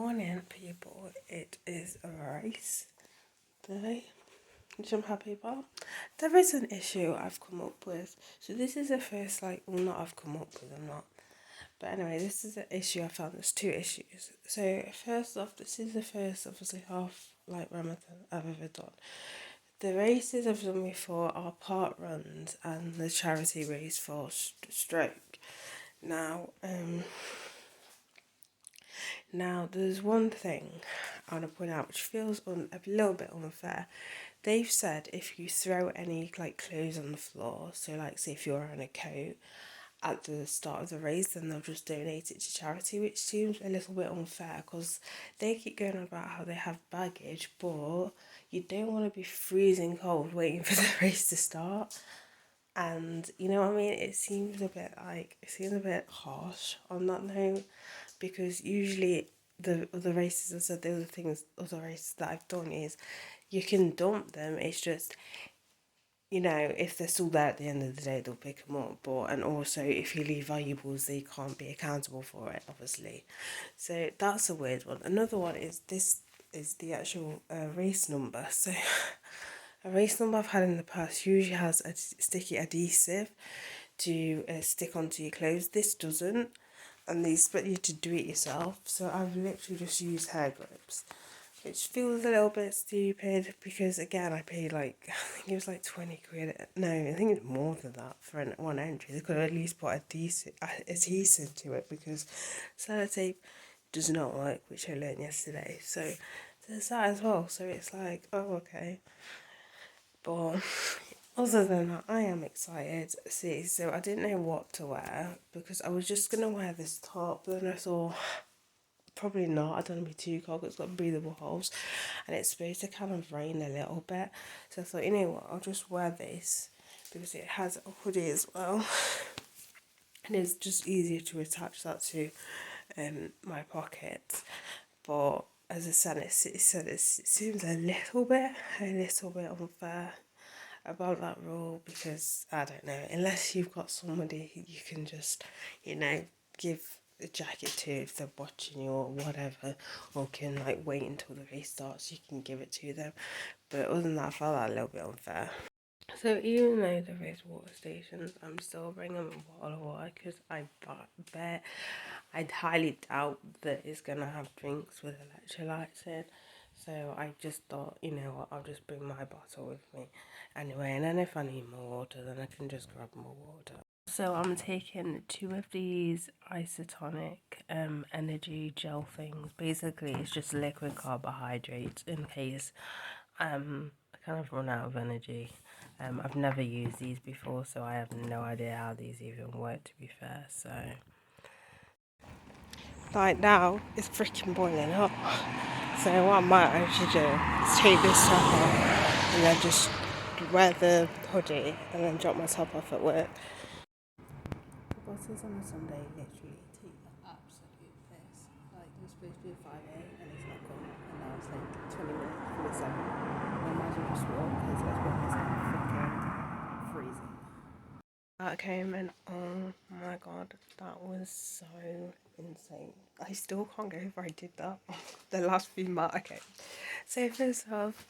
morning, people. It is a race day, which I'm happy about. There is an issue I've come up with. So this is the first, not I've come up with, I'm not. But anyway, this is an issue I found. There's two issues. So first off, this is the first, obviously, half, Ramathon I've ever done. The races I've done before are part runs and the charity race for stroke. Now, there's one thing I want to point out which feels a little bit unfair. They've said if you throw any clothes on the floor, so say if you're wearing a coat at the start of the race, then they'll just donate it to charity, which seems a little bit unfair because they keep going on about how they have baggage, but you don't want to be freezing cold waiting for the race to start. And you know what I mean? It seems a bit harsh on that note, because usually the other races, I said, other races that I've done is you can dump them. It's just, if they're still there at the end of the day, they'll pick them up. And also if you leave valuables, they can't be accountable for it, obviously. So that's a weird one. Another one is this is the actual race number. So a race number I've had in the past usually has a sticky adhesive to stick onto your clothes. This doesn't, and they expect you to do it yourself. So I've literally just used hair grips, which feels a little bit stupid because, again, I paid I think it was 20 quid. No, I think it's more than that for one entry. They could have at least put adhesive to it, because sellotape does not work, which I learned yesterday. So there's that as well. So it's oh, okay. But other than that, I am excited. See, so I didn't know what to wear because I was just going to wear this top, but then I thought, probably not. I don't want to be too cold. It's got breathable holes and it's supposed to kind of rain a little bit. So I thought, you know what, I'll just wear this because it has a hoodie as well. And it's just easier to attach that to my pockets. But as I said, it seems a little bit unfair about that rule, because I don't know, unless you've got somebody you can just, give the jacket to if they're watching you or whatever, or can wait until the race starts, you can give it to them. But other than that, I felt that a little bit unfair. So even though there is water stations, I'm still bringing a bottle of water because I'd highly doubt that it's going to have drinks with electrolytes in. So I just thought, you know what, I'll just bring my bottle with me anyway. And then if I need more water, then I can just grab more water. So I'm taking 2 of these isotonic energy gel things. Basically, it's just liquid carbohydrates in case I kind of run out of energy. I've never used these before, so I have no idea how these even work, to be fair. So now it's freaking boiling up. So what I might actually do is take this top off and then just wear the hoodie and then drop my top off at work. The buses on a Sunday literally take the absolute piss. It was supposed to be 5 a.m. and it's not gone, and now it's 20 minutes before 7. I might as well just walk because let's be honest, I'm freaking freezing. That came and oh my god, that was so insane. I still can't go over I did that. The last few miles. Okay, so first off,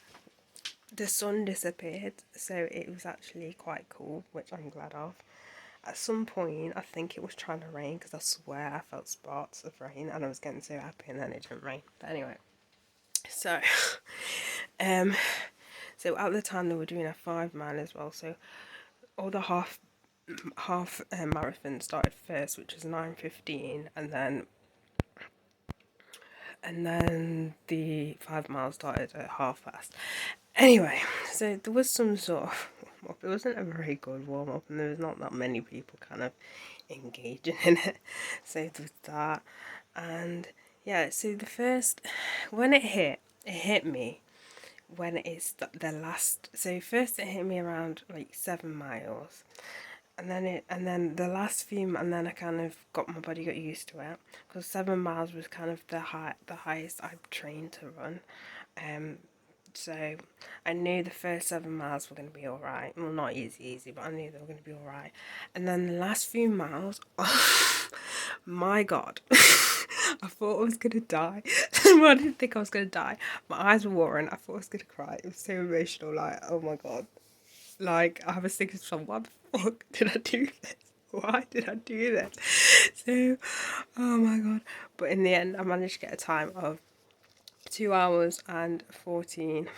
the sun disappeared, so it was actually quite cool, which I'm glad of. At some point, I think it was trying to rain because I swear I felt spots of rain and I was getting so happy, and then it didn't rain. But anyway, so so at the time they were doing a 5 mile as well. So all the half marathon started first, which was 9:15, and then the 5 miles started at 1:30. Anyway, so there was some sort of warm up. It wasn't a very good warm up, and there was not that many people kind of engaging in it. So there was that, and yeah. So when it hit me when it's the last. So first it hit me around 7 miles. And then the last few, and then I kind of got used to it, because 7 miles was kind of the highest I've trained to run. So I knew the first 7 miles were going to be alright. Well, not easy, but I knew they were going to be alright. And then the last few miles, oh my god, I thought I was gonna die. Well, I didn't think I was gonna die. My eyes were watering. I thought I was gonna cry. It was so emotional. Like, oh my god. Like, I was thinking, so what the fuck did I do this? Why did I do this? So, oh my god. But in the end, I managed to get a time of 2 hours and 14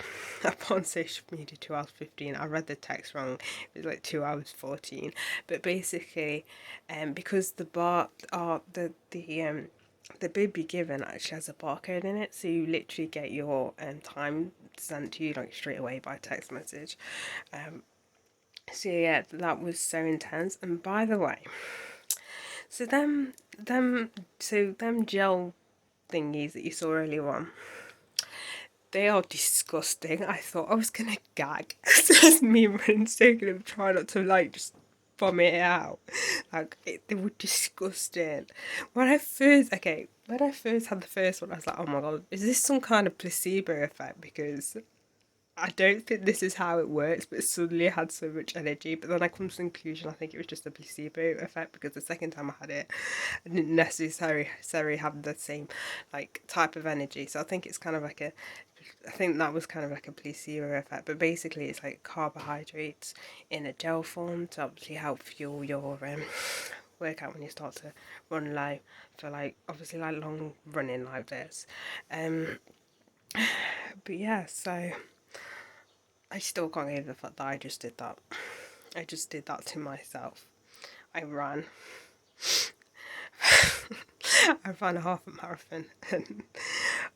upon social media. 2 hours 15. I read the text wrong. It was like 2 hours 14. But basically, because the bar the bib you're given actually has a barcode in it, so you literally get your time sent to you like straight away by text message. So yeah, that was so intense. And by the way, so them gel thingies that you saw earlier on, they are disgusting. I thought I was gonna gag. So that's me running circle and trying not to like just vomit it out. They were disgusting. When I first had the first one, I was like, oh my god, is this some kind of placebo effect? Because I don't think this is how it works, but suddenly I had so much energy. But then I come to the conclusion, I think it was just a placebo effect, because the second time I had it, I didn't necessarily have the same like type of energy. So I think it's kind of like I think that was kind of like a placebo effect. But basically, it's like carbohydrates in a gel form to obviously help fuel your workout when you start to run low for like obviously like long running like this. But yeah, so. I still can't get over the fact that I just did that. I just did that to myself. I ran. I ran a half a marathon. And,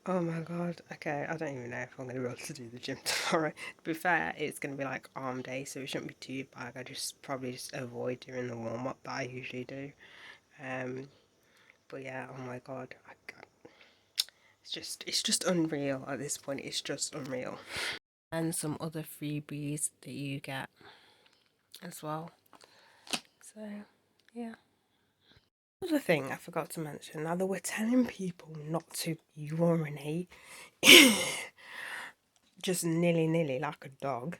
oh my god. Okay, I don't even know if I'm going to be able to do the gym tomorrow. To be fair, it's going to be like arm day, so it shouldn't be too bad. I probably just avoid doing the warm up that I usually do. But yeah, oh my god. It's just unreal at this point. It's just unreal. And some other freebies that you get as well. So, yeah. Another thing I forgot to mention, now they were telling people not to urinate just nilly like a dog.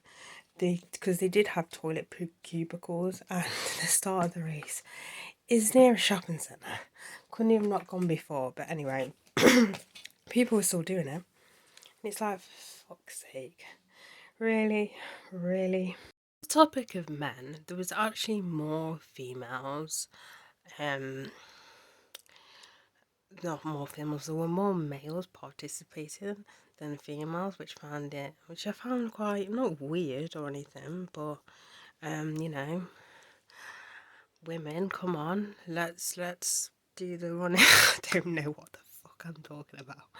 Because they did have toilet cubicles at the start of the race. Is near a shopping centre. Couldn't even not gone before, but anyway, people were still doing it. And it's like, for fuck's sake. Really? Really? The topic of men, there was actually more females. Not more females, there were more males participating than females, which I found quite not weird or anything, but you know, women, come on, let's do the running. I don't know what the fuck I'm talking about.